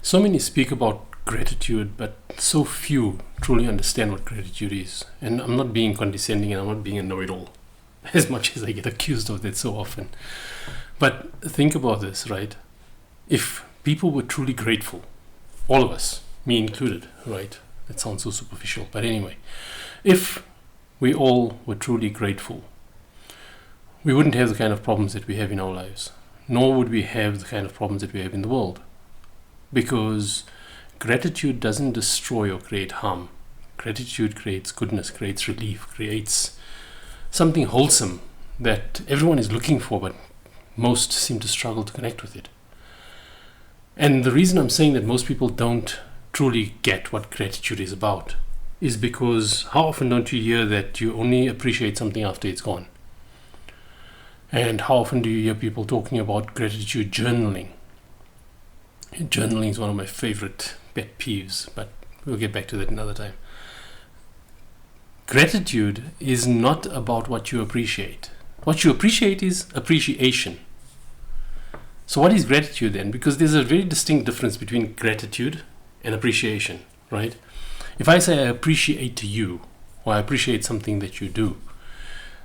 So many speak about gratitude, but so few truly understand what gratitude is. And I'm not being condescending and I'm not being a know-it-all, as much as I get accused of that so often. But think about this, right? If people were truly grateful, all of us, me included, right? That sounds so superficial, but anyway, if we all were truly grateful, we wouldn't have the kind of problems that we have in our lives, nor would we have the kind of problems that we have in the world. Because gratitude doesn't destroy or create harm. Gratitude creates goodness, creates relief, creates something wholesome that everyone is looking for, but most seem to struggle to connect with it. And the reason I'm saying that most people don't truly get what gratitude is about is because how often don't you hear that you only appreciate something after it's gone? And how often do you hear people talking about gratitude journaling? Journaling is one of my favorite pet peeves, but we'll get back to that another time. Gratitude is not about what you appreciate. What you appreciate is appreciation. So what is gratitude then? Because there's a very distinct difference between gratitude and appreciation, right? If I say I appreciate you, or I appreciate something that you do,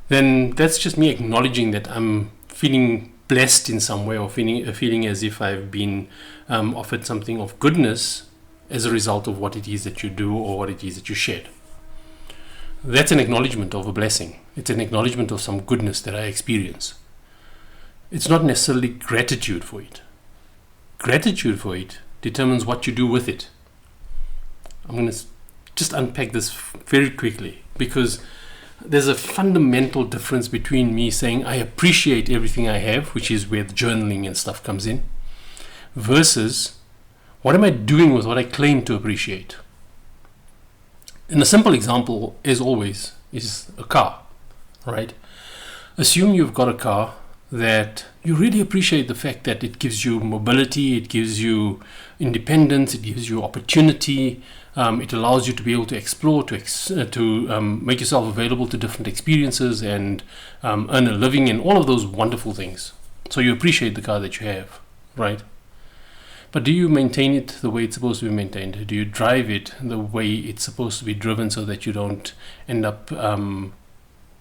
then that's just me acknowledging that I'm feeling blessed in some way, or feeling as if I've been offered something of goodness as a result of what it is that you do or what it is that you shared. That's an acknowledgement of a blessing. It's an acknowledgement of some goodness that I experience. It's not necessarily gratitude for it. Gratitude for it determines what you do with it. I'm going to just unpack this very quickly, because there's a fundamental difference between me saying I appreciate everything I have, which is where the journaling and stuff comes in, versus what am I doing with what I claim to appreciate. And a simple example, as always, is a car, right? Assume you've got a car that you really appreciate the fact that it gives you mobility, it gives you independence, it gives you opportunity, it allows you to be able to explore, to make yourself available to different experiences and earn a living and all of those wonderful things. So you appreciate the car that you have, right? But do you maintain it the way it's supposed to be maintained? Do you drive it the way it's supposed to be driven so that you don't end up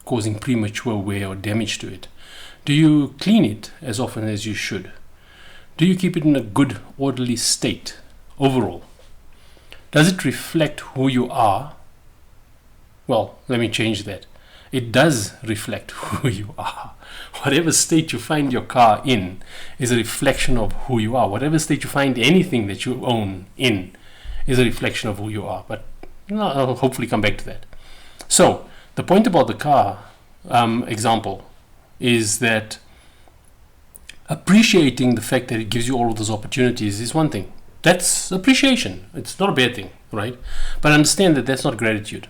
causing premature wear or damage to it? Do you clean it as often as you should? Do you keep it in a good, orderly state overall? Does it reflect who you are? Well, let me change that. It does reflect who you are. Whatever state you find your car in is a reflection of who you are. Whatever state you find anything that you own in is a reflection of who you are. But I'll hopefully come back to that. So the point about the car example is that appreciating the fact that it gives you all of those opportunities is one thing. That's appreciation. It's not a bad thing, right? But understand that that's not gratitude.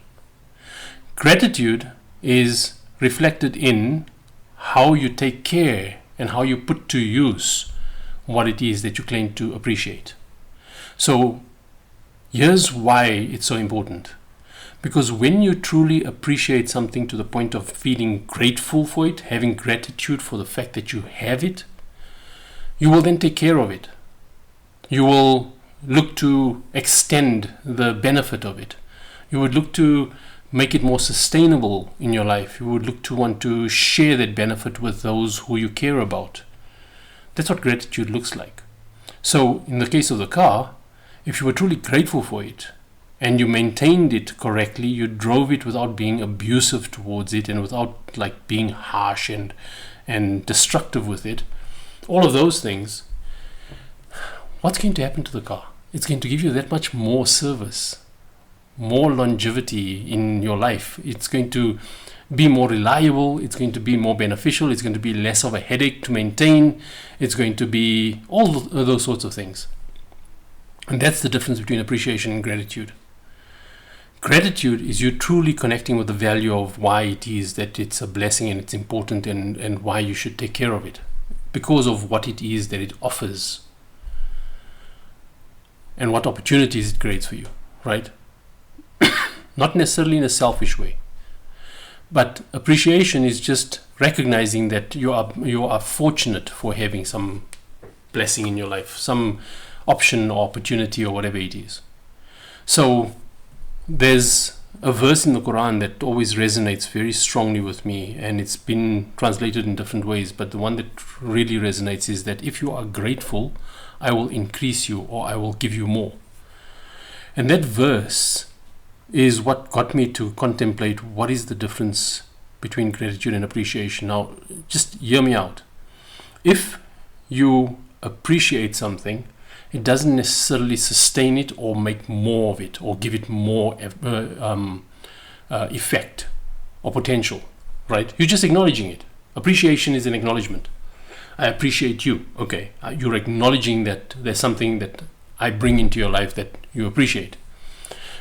Gratitude is reflected in how you take care and how you put to use what it is that you claim to appreciate. So here's why it's so important. Because when you truly appreciate something to the point of feeling grateful for it, having gratitude for the fact that you have it, you will then take care of it. You will look to extend the benefit of it. You would look to make it more sustainable in your life. You would look to want to share that benefit with those who you care about. That's what gratitude looks like. So in the case of the car, if you were truly grateful for it and you maintained it correctly, you drove it without being abusive towards it and without being harsh and destructive with it, all of those things, what's going to happen to the car? It's going to give you that much more service, more longevity in your life. It's going to be more reliable. It's going to be more beneficial. It's going to be less of a headache to maintain. It's going to be all of those sorts of things. And that's the difference between appreciation and gratitude. Gratitude is you truly connecting with the value of why it is that it's a blessing and it's important and why you should take care of it, because of what it is that it offers and what opportunities it creates for you, right? Not necessarily in a selfish way, but appreciation is just recognizing that you are fortunate for having some blessing in your life, some option or opportunity or whatever it is. So there's a verse in the Quran that always resonates very strongly with me, and it's been translated in different ways, but the one that really resonates is that if you are grateful, I will increase you, or I will give you more. And that verse is what got me to contemplate what is the difference between gratitude and appreciation. Now, just hear me out. If you appreciate something, it doesn't necessarily sustain it or make more of it or give it more effect or potential, right? You're just acknowledging it. Appreciation is an acknowledgement. I appreciate you. Okay, you're acknowledging that there's something that I bring into your life that you appreciate.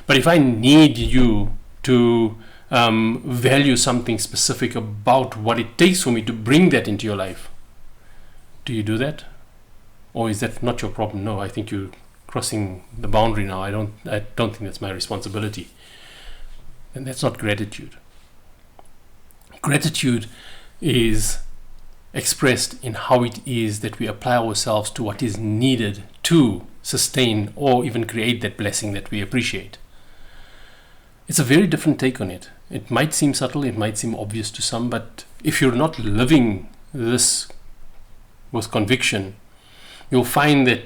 But if I need you to value something specific about what it takes for me to bring that into your life, do you do that? Or is that not your problem? No, I think you're crossing the boundary now. I don't think that's my responsibility. And that's not gratitude. Gratitude is expressed in how it is that we apply ourselves to what is needed to sustain or even create that blessing that we appreciate. It's a very different take on it. It might seem subtle, it might seem obvious to some, but if you're not living this with conviction, you'll find that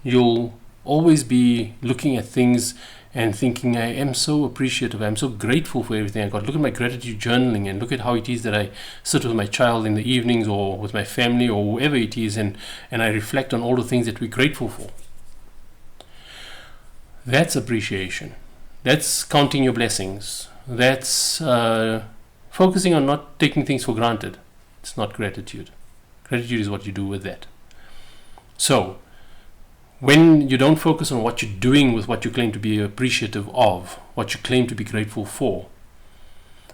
you'll always be looking at things and thinking, I am so appreciative, I'm so grateful for everything I got. Look at my gratitude journaling and look at how it is that I sit with my child in the evenings or with my family or whoever it is, and I reflect on all the things that we're grateful for. That's appreciation. That's counting your blessings. That's focusing on not taking things for granted. It's not gratitude. Gratitude is what you do with that. So, when you don't focus on what you're doing with what you claim to be appreciative of, what you claim to be grateful for,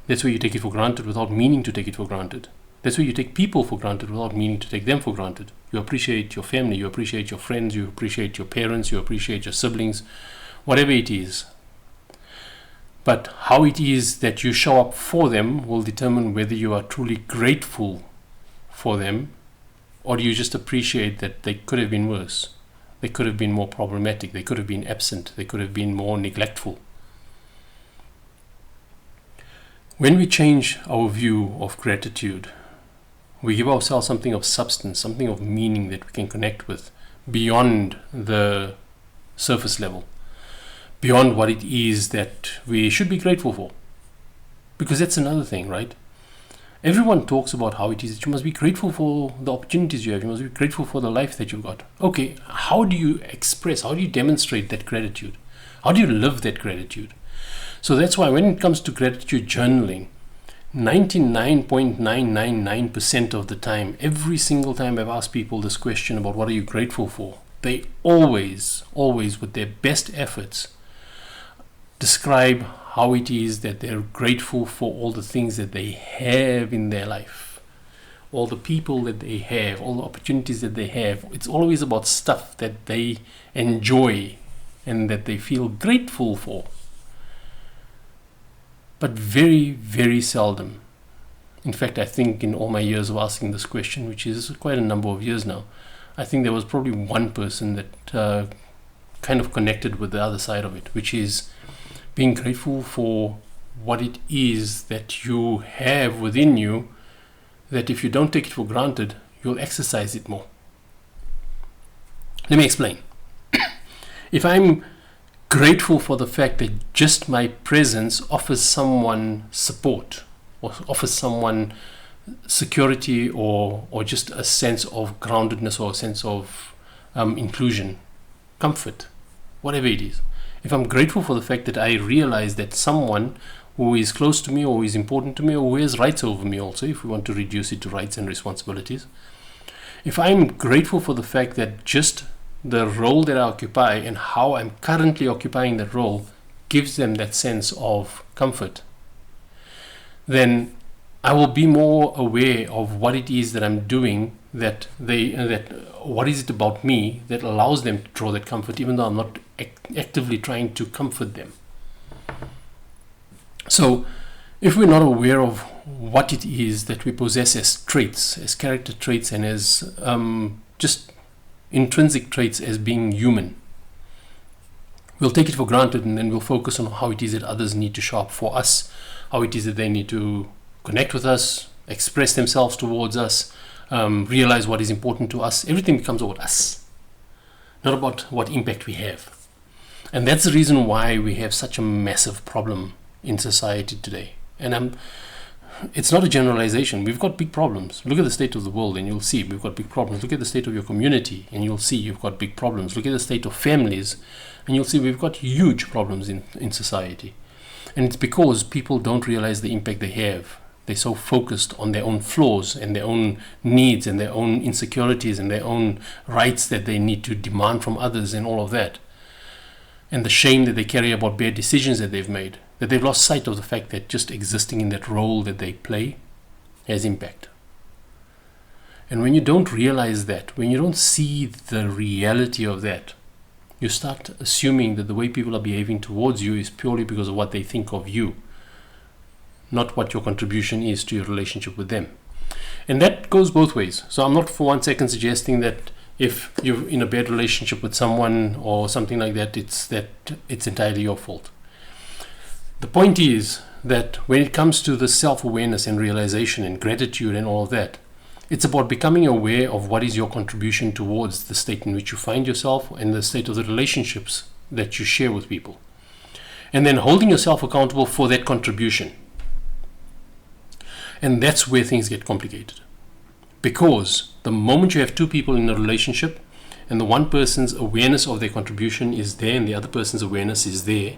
that's where you take it for granted without meaning to take it for granted. That's where you take people for granted without meaning to take them for granted. You appreciate your family, you appreciate your friends, you appreciate your parents, you appreciate your siblings, whatever it is. But how it is that you show up for them will determine whether you are truly grateful for them, or do you just appreciate that they could have been worse. They could have been more problematic. They could have been absent. They could have been more neglectful. When we change our view of gratitude, we give ourselves something of substance, something of meaning that we can connect with beyond the surface level, beyond what it is that we should be grateful for. Because that's another thing, right? Everyone talks about how it is that you must be grateful for the opportunities you have. You must be grateful for the life that you've got. Okay, how do you express, how do you demonstrate that gratitude? How do you live that gratitude? So that's why when it comes to gratitude journaling, 99.999% of the time, every single time I've asked people this question about what are you grateful for, they always, with their best efforts, describe how it is that they're grateful for all the things that they have in their life, all the people that they have, all the opportunities that they have. It's always about stuff that they enjoy and that they feel grateful for. But very, very seldom. In fact, I think in all my years of asking this question, which is quite a number of years now, I think there was probably one person that kind of connected with the other side of it, which is being grateful for what it is that you have within you, that if you don't take it for granted, you'll exercise it more. Let me explain. If I'm grateful for the fact that just my presence offers someone support or offers someone security or just a sense of groundedness or a sense of inclusion, comfort, whatever it is. If I'm grateful for the fact that I realize that someone who is close to me or who is important to me or who has rights over me also, if we want to reduce it to rights and responsibilities. If I'm grateful for the fact that just the role that I occupy and how I'm currently occupying that role gives them that sense of comfort, then I will be more aware of what it is that I'm doing, that what is it about me that allows them to draw that comfort, even though I'm not actively trying to comfort them. So if we're not aware of what it is that we possess as traits, as character traits, and as just intrinsic traits as being human. We'll take it for granted, and then we'll focus on how it is that others need to show up for us, how it is that they need to connect with us, express themselves towards us, realize what is important to us. Everything becomes about us, not about what impact we have. And that's the reason why we have such a massive problem in society today. And it's not a generalization. We've got big problems. Look at the state of the world and you'll see we've got big problems. Look at the state of your community and you'll see you've got big problems. Look at the state of families and you'll see we've got huge problems in society. And it's because people don't realize the impact they have. They're so focused on their own flaws and their own needs and their own insecurities and their own rights that they need to demand from others and all of that. And the shame that they carry about bad decisions that they've made, that they've lost sight of the fact that just existing in that role that they play has impact. And when you don't realize that, when you don't see the reality of that, you start assuming that the way people are behaving towards you is purely because of what they think of you, not what your contribution is to your relationship with them. And that goes both ways. So I'm not for 1 second suggesting that if you're in a bad relationship with someone or something like that, it's entirely your fault. The point is that when it comes to the self-awareness and realization and gratitude and all of that, it's about becoming aware of what is your contribution towards the state in which you find yourself and the state of the relationships that you share with people. And then holding yourself accountable for that contribution. And that's where things get complicated. Because the moment you have two people in a relationship and the one person's awareness of their contribution is there and the other person's awareness is there,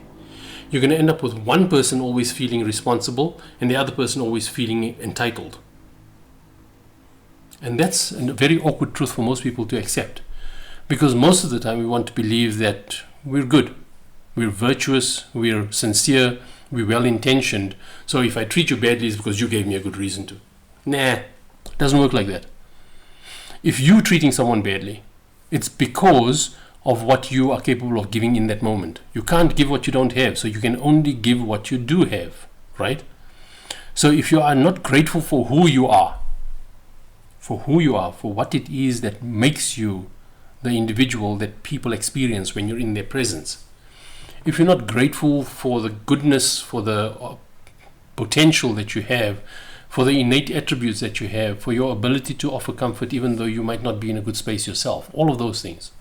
you're going to end up with one person always feeling responsible and the other person always feeling entitled. And that's a very awkward truth for most people to accept. Because most of the time we want to believe that we're good, we're virtuous, we're sincere, we're well-intentioned. So if I treat you badly, it's because you gave me a good reason to. Nah. It doesn't work like that. If you're treating someone badly, it's because of what you are capable of giving in that moment. You can't give what you don't have, so you can only give what you do have, right? So if you are not grateful for who you are, for what it is that makes you the individual that people experience when you're in their presence, if you're not grateful for the goodness, for the potential that you have, for the innate attributes that you have, for your ability to offer comfort even though you might not be in a good space yourself, all of those things.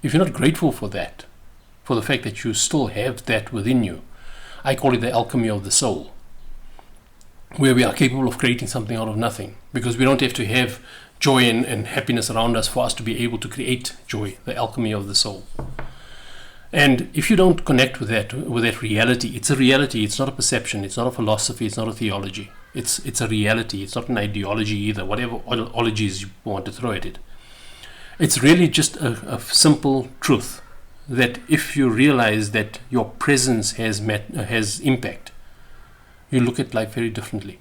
If you're not grateful for that, for the fact that you still have that within you, I call it the alchemy of the soul, where we are capable of creating something out of nothing, because we don't have to have joy and happiness around us for us to be able to create joy, the alchemy of the soul. And if you don't connect with that reality, it's a reality, it's not a perception, it's not a philosophy, it's not a theology. It's a reality. It's not an ideology either, whatever ologies you want to throw at it. It's really just a simple truth that if you realize that your presence has impact, you look at life very differently.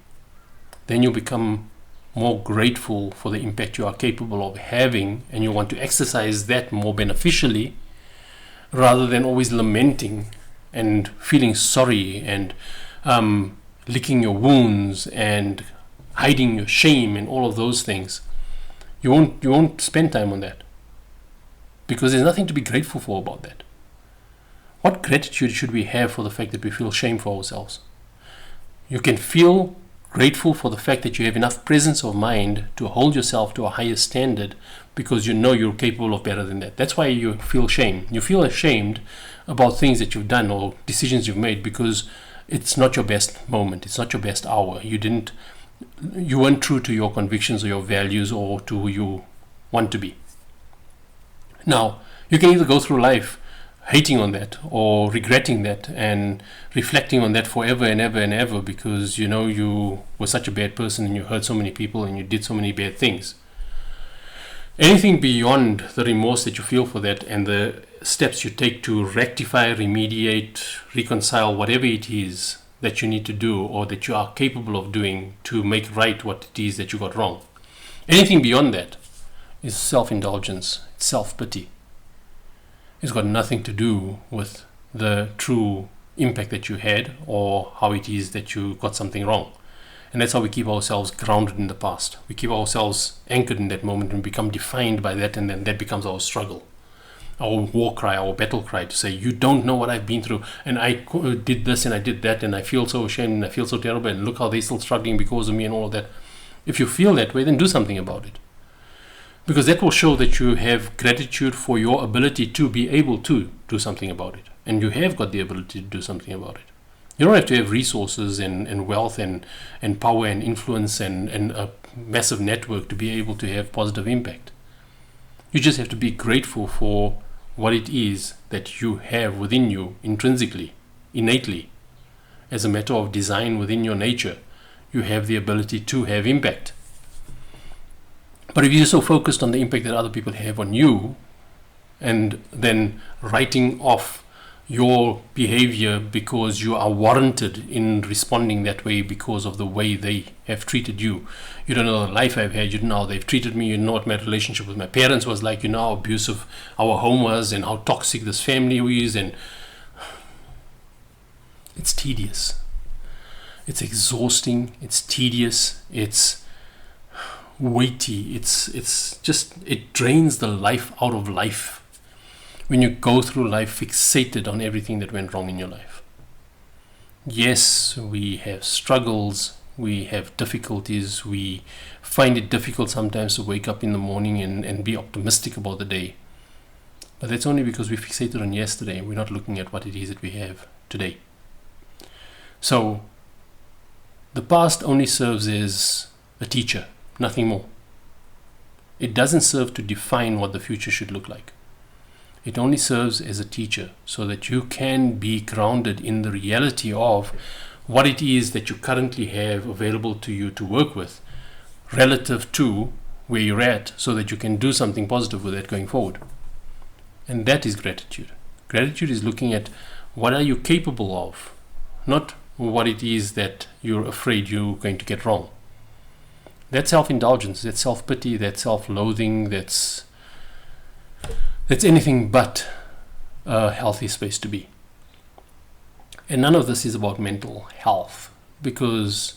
Then you become more grateful for the impact you are capable of having, and you want to exercise that more beneficially rather than always lamenting and feeling sorry and licking your wounds and hiding your shame and all of those things. You won't spend time on that because there's nothing to be grateful for about that. What gratitude should we have for the fact that we feel shame for ourselves? You can feel grateful for the fact that you have enough presence of mind to hold yourself to a higher standard because you know you're capable of better than that. That's why you feel shame. You feel ashamed about things that you've done or decisions you've made because it's not your best moment. It's not your best hour. You weren't true to your convictions or your values or to who you want to be. Now, you can either go through life hating on that or regretting that and reflecting on that forever and ever and ever because you were such a bad person and you hurt so many people and you did so many bad things. Anything beyond the remorse that you feel for that and the steps you take to rectify, remediate, reconcile whatever it is that you need to do or that you are capable of doing to make right what it is that you got wrong. Anything beyond that is self-indulgence, self-pity. It's got nothing to do with the true impact that you had or how it is that you got something wrong. And that's how we keep ourselves grounded in the past. We keep ourselves anchored in that moment and become defined by that, and then that becomes our struggle, our war cry, our battle cry, to say, you don't know what I've been through, and I did this and I did that, and I feel so ashamed and I feel so terrible, and look how they're still struggling because of me and all of that. If you feel that way, then do something about it. Because that will show that you have gratitude for your ability to be able to do something about it. And you have got the ability to do something about it. You don't have to have resources and wealth and power and influence and a massive network to be able to have positive impact. You just have to be grateful for what it is that you have within you intrinsically, innately. As a matter of design within your nature, you have the ability to have impact. But if you're so focused on the impact that other people have on you, and then writing off your behavior because you are warranted in responding that way because of the way they have treated you. You don't know the life I've had, you don't know how they've treated me, you know what my relationship with my parents was like, you know how abusive our home was and how toxic this family is, and it's tedious. It's exhausting, it's tedious, it's weighty, it drains the life out of life when you go through life fixated on everything that went wrong in your life. Yes, we have struggles, we have difficulties, we find it difficult sometimes to wake up in the morning and be optimistic about the day. But that's only because we're fixated on yesterday and we're not looking at what it is that we have today. So, the past only serves as a teacher, nothing more. It doesn't serve to define what the future should look like. It only serves as a teacher so that you can be grounded in the reality of what it is that you currently have available to you to work with relative to where you're at, so that you can do something positive with it going forward. And that is gratitude. Gratitude is looking at what are you capable of, not what it is that you're afraid you're going to get wrong. That's self-indulgence, that's self-pity, that's self-loathing, that's anything but a healthy space to be. And none of this is about mental health, because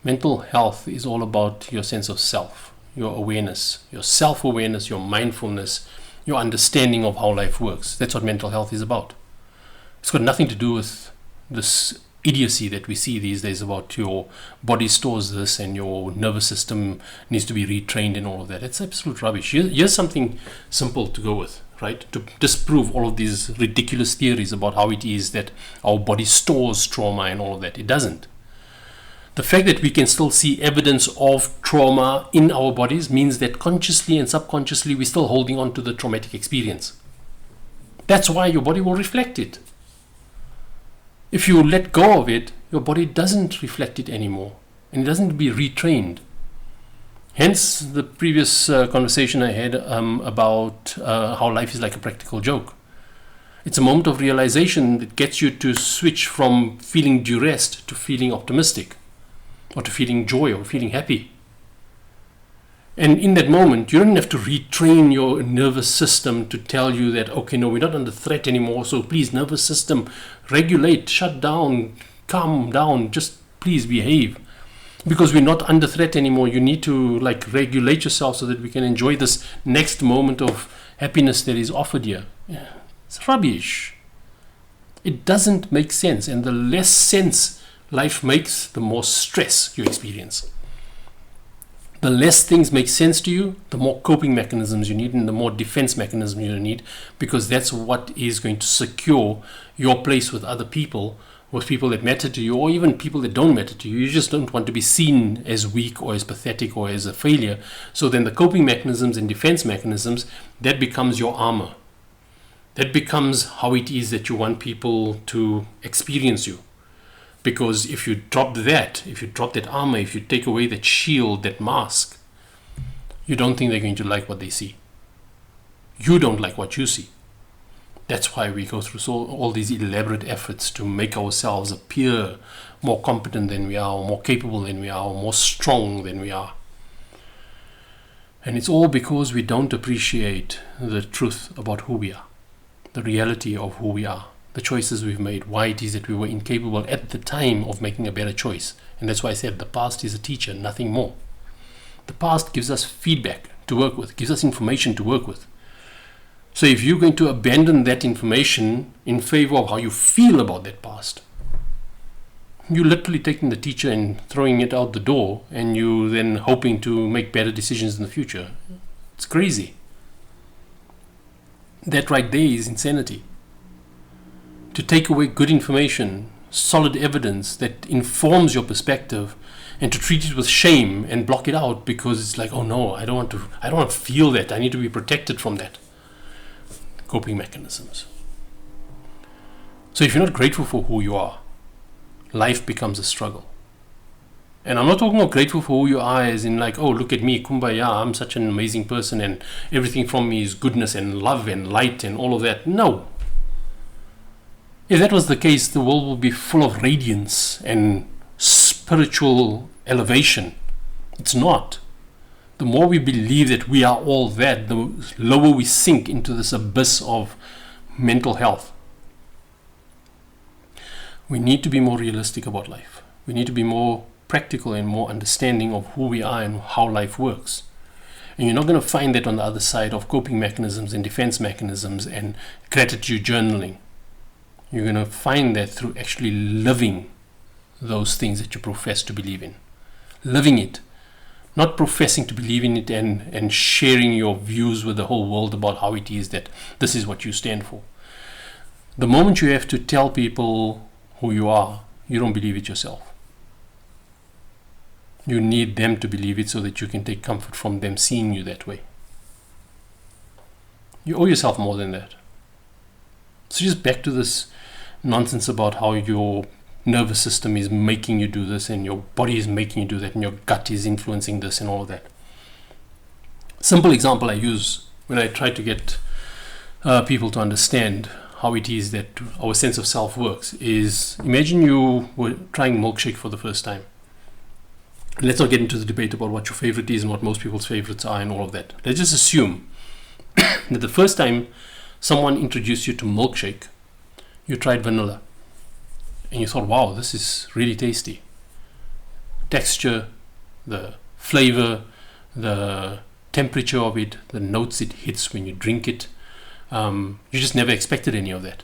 mental health is all about your sense of self, your awareness, your self-awareness, your mindfulness, your understanding of how life works. That's what mental health is about. It's got nothing to do with this idiocy that we see these days about your body stores this and your nervous system needs to be retrained and all of that. It's absolute rubbish. Here's something simple to go with, right? To disprove all of these ridiculous theories about how it is that our body stores trauma and all of that. It doesn't. The fact that we can still see evidence of trauma in our bodies means that consciously and subconsciously we're still holding on to the traumatic experience. That's why your body will reflect it. If you let go of it, your body doesn't reflect it anymore, and it doesn't be retrained. Hence the previous conversation I had about how life is like a practical joke. It's a moment of realization that gets you to switch from feeling duressed to feeling optimistic, or to feeling joy, or feeling happy. And in that moment, you don't have to retrain your nervous system to tell you that, okay, no, we're not under threat anymore, so please, nervous system, regulate, shut down, calm down, just please behave. Because we're not under threat anymore, you need to regulate yourself so that we can enjoy this next moment of happiness that is offered here. Yeah, it's rubbish. It doesn't make sense, and the less sense life makes, the more stress you experience. The less things make sense to you, the more coping mechanisms you need and the more defense mechanisms you need, because that's what is going to secure your place with other people, with people that matter to you, or even people that don't matter to you. You just don't want to be seen as weak or as pathetic or as a failure. So then the coping mechanisms and defense mechanisms, that becomes your armor. That becomes how it is that you want people to experience you. Because if you drop that armor, if you take away that shield, that mask, you don't think they're going to like what they see. You don't like what you see. That's why we go through all these elaborate efforts to make ourselves appear more competent than we are, or more capable than we are, or more strong than we are. And it's all because we don't appreciate the truth about who we are, the reality of who we are. the choices we've made, why it is that we were incapable at the time of making a better choice. And that's why I said the past is a teacher, nothing more. The past gives us feedback to work with, gives us information to work with. So if you're going to abandon that information in favor of how you feel about that past, you're literally taking the teacher and throwing it out the door, and you then hoping to make better decisions in the future. It's crazy. That right there is insanity. To take away good information, solid evidence that informs your perspective, and to treat it with shame and block it out because it's like, oh no, I don't want to feel that. I need to be protected from that. Coping mechanisms. So if you're not grateful for who you are, life becomes a struggle. And I'm not talking about grateful for who you are as in like, oh, look at me, kumbaya, I'm such an amazing person and everything from me is goodness and love and light and all of that. No. If that was the case, the world would be full of radiance and spiritual elevation. It's not. The more we believe that we are all that, the lower we sink into this abyss of mental health. We need to be more realistic about life. We need to be more practical and more understanding of who we are and how life works. And you're not going to find that on the other side of coping mechanisms and defense mechanisms and gratitude journaling. You're going to find that through actually living those things that you profess to believe in. Living it. Not professing to believe in it and sharing your views with the whole world about how it is that this is what you stand for. The moment you have to tell people who you are, you don't believe it yourself. You need them to believe it so that you can take comfort from them seeing you that way. You owe yourself more than that. So just back to this nonsense about how your nervous system is making you do this and your body is making you do that and your gut is influencing this and all of that. Simple example I use when I try to get people to understand how it is that our sense of self works is, imagine you were trying milkshake for the first time. Let's not get into the debate about what your favorite is and what most people's favorites are and all of that. Let's just assume that the first time someone introduced you to milkshake, you tried vanilla. And you thought, wow, this is really tasty. Texture, the flavor, the temperature of it, the notes it hits when you drink it. You just never expected any of that.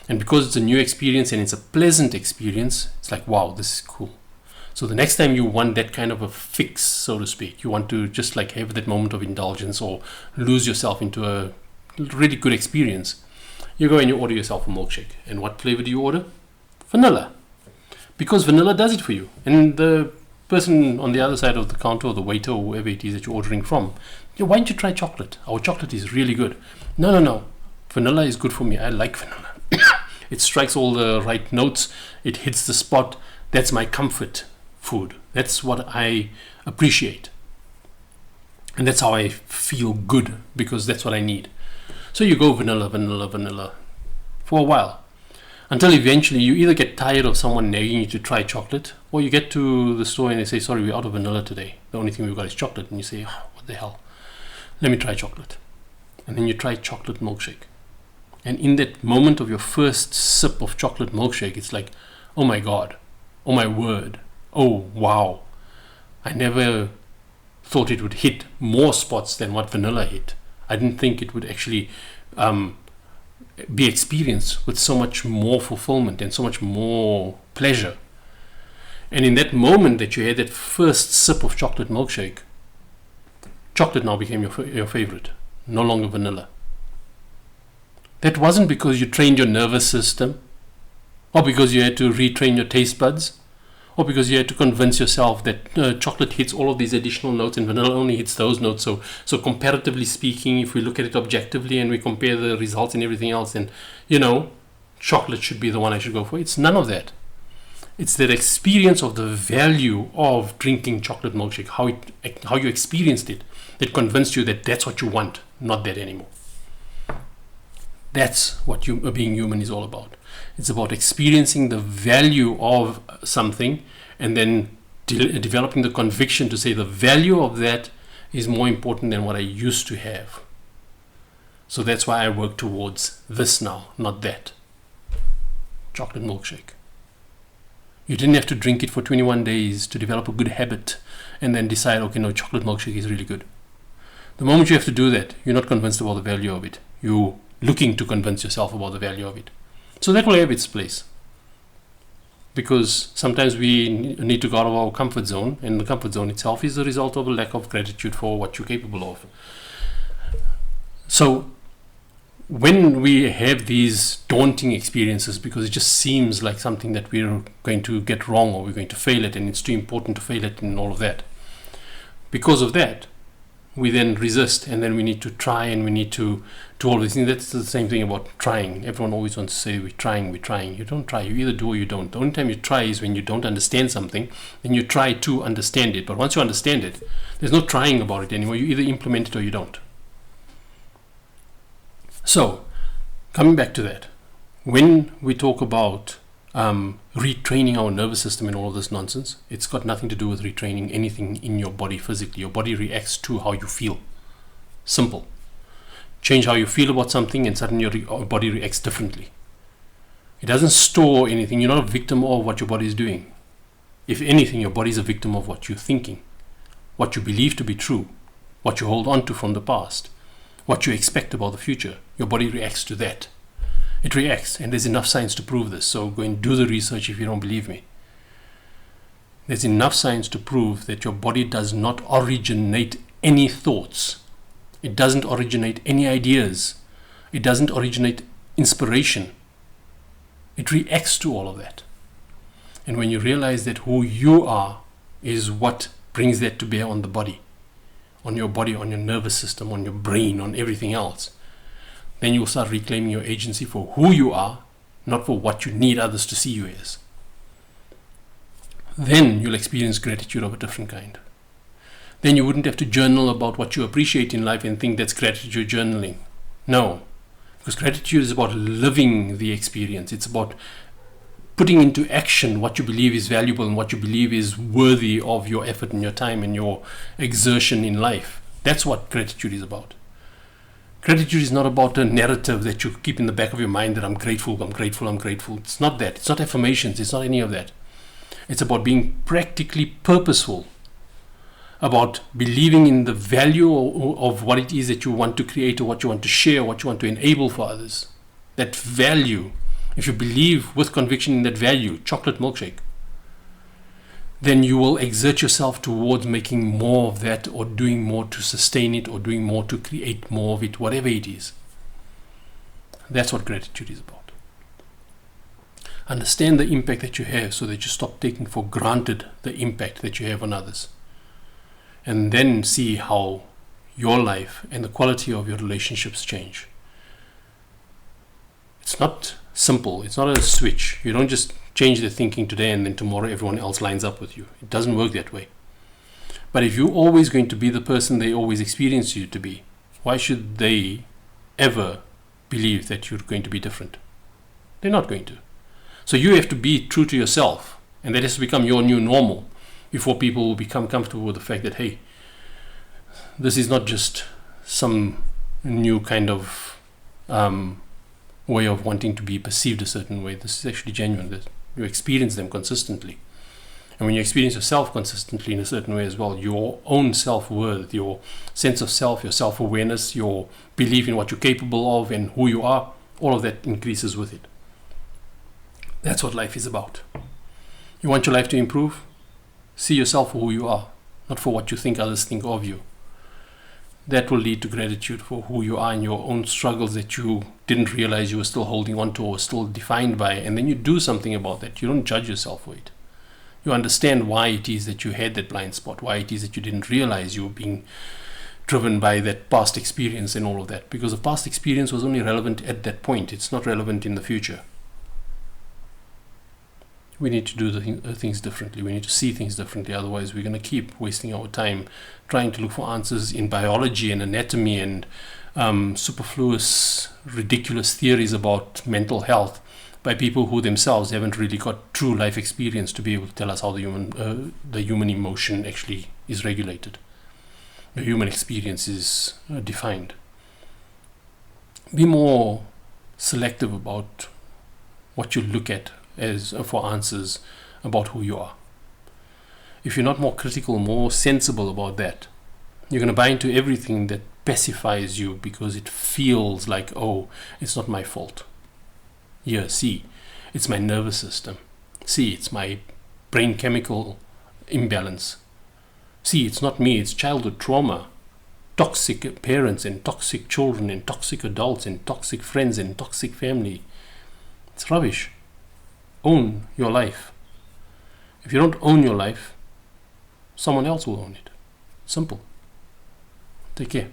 And because it's a new experience and it's a pleasant experience, it's like, wow, this is cool. So the next time you want that kind of a fix, so to speak, you want to just like have that moment of indulgence or lose yourself into a really good experience, you go and you order yourself a milkshake. And what flavor do you order? Vanilla. Because vanilla does it for you. And the person on the other side of the counter or the waiter or whoever it is that you're ordering from, why don't you try chocolate? Our chocolate is really good. No. Vanilla is good for me. I like vanilla. It strikes all the right notes. It hits the spot. That's my comfort food. That's what I appreciate. And that's how I feel good because that's what I need. So you go vanilla for a while. Until eventually you either get tired of someone nagging you to try chocolate, or you get to the store and they say, sorry, we're out of vanilla today. The only thing we've got is chocolate. And you say, oh, what the hell? Let me try chocolate. And then you try chocolate milkshake. And in that moment of your first sip of chocolate milkshake, it's like, oh my God, oh my word, oh wow. I never thought it would hit more spots than what vanilla hit. I didn't think it would actually be experienced with so much more fulfillment and so much more pleasure. And in that moment that you had that first sip of chocolate milkshake, chocolate now became your favorite, no longer vanilla. That wasn't because you trained your nervous system, or because you had to retrain your taste buds, or because you had to convince yourself that chocolate hits all of these additional notes and vanilla only hits those notes. So comparatively speaking, if we look at it objectively and we compare the results and everything else, then, chocolate should be the one I should go for. It's none of that. It's that experience of the value of drinking chocolate milkshake, how you experienced it, that convinced you that that's what you want, not that anymore. That's what being human is all about. It's about experiencing the value of something and then developing the conviction to say the value of that is more important than what I used to have. So that's why I work towards this now, not that. chocolate milkshake. You didn't have to drink it for 21 days to develop a good habit and then decide, okay, no, chocolate milkshake is really good. The moment you have to do that, you're not convinced about the value of it. You're looking to convince yourself about the value of it. So that will have its place. Because sometimes we need to go out of our comfort zone, and the comfort zone itself is the result of a lack of gratitude for what you're capable of. So when we have these daunting experiences, because it just seems like something that we're going to get wrong or we're going to fail at, and it's too important to fail at and all of that, because of that, we then resist, and then we need to try, and we need to do all these things. That's the same thing about trying. Everyone always wants to say, we're trying. You don't try. You either do or you don't. The only time you try is when you don't understand something, then you try to understand it. But once you understand it, there's no trying about it anymore. You either implement it or you don't. So, coming back to that, when we talk about retraining our nervous system and all of this nonsense, it's got nothing to do with retraining anything in your body physically. Your body reacts to how you feel. Simple. Change how you feel about something and suddenly your body reacts differently. It doesn't store anything. You're not a victim of what your body is doing. If anything, your body is a victim of what you're thinking, what you believe to be true, what you hold on to from the past, what you expect about the future. Your body reacts to that. It reacts, and there's enough science to prove this. So go and do the research if you don't believe me. There's enough science to prove that your body does not originate any thoughts. It doesn't originate any ideas. It doesn't originate inspiration. It reacts to all of that. And when you realize that who you are is what brings that to bear on the body, on your nervous system, on your brain, on everything else, then you will start reclaiming your agency for who you are, not for what you need others to see you as. Then you'll experience gratitude of a different kind. Then you wouldn't have to journal about what you appreciate in life and think that's gratitude journaling. No, because gratitude is about living the experience. It's about putting into action what you believe is valuable and what you believe is worthy of your effort and your time and your exertion in life. That's what gratitude is about. Gratitude is not about a narrative that you keep in the back of your mind that I'm grateful, I'm grateful, I'm grateful. It's not that. It's not affirmations. It's not any of that. It's about being practically purposeful, about believing in the value of what it is that you want to create or what you want to share, what you want to enable for others. That value, if you believe with conviction in that value, chocolate milkshake, then you will exert yourself towards making more of that or doing more to sustain it or doing more to create more of it, whatever it is. That's what gratitude is about. Understand the impact that you have so that you stop taking for granted the impact that you have on others. And then see how your life and the quality of your relationships change. It's not simple. It's not a switch. You don't just change the thinking today and then tomorrow everyone else lines up with you. It doesn't work that way. But if you're always going to be the person they always experience you to be, why should they ever believe that you're going to be different? They're not going to. So you have to be true to yourself, and that has to become your new normal before people will become comfortable with the fact that, hey, this is not just some new kind of way of wanting to be perceived a certain way. This is actually genuine. That you experience them consistently. And when you experience yourself consistently in a certain way as well, your own self-worth, your sense of self, your self-awareness, your belief in what you're capable of and who you are, all of that increases with it. That's what life is about. You want your life to improve? See yourself for who you are, not for what you think others think of you. That will lead to gratitude for who you are and your own struggles that you didn't realize you were still holding on to or still defined by. And then you do something about that. You don't judge yourself for it. You understand why it is that you had that blind spot, why it is that you didn't realize you were being driven by that past experience and all of that. Because the past experience was only relevant at that point. It's not relevant in the future. We need to do the things differently. We need to see things differently. Otherwise, we're going to keep wasting our time trying to look for answers in biology and anatomy and superfluous, ridiculous theories about mental health by people who themselves haven't really got true life experience to be able to tell us how the human emotion actually is regulated. The human experience is defined. Be more selective about what you look at as for answers about who you are. If you're not more critical, more sensible about that, you're going to buy into everything that pacifies you because it feels like, oh, it's not my fault. Yeah, see, it's my nervous system. See, it's my brain chemical imbalance. See, it's not me, it's childhood trauma. Toxic parents and toxic children and toxic adults and toxic friends and toxic family. It's rubbish. Own your life. If you don't own your life, someone else will own it. Simple. Take care.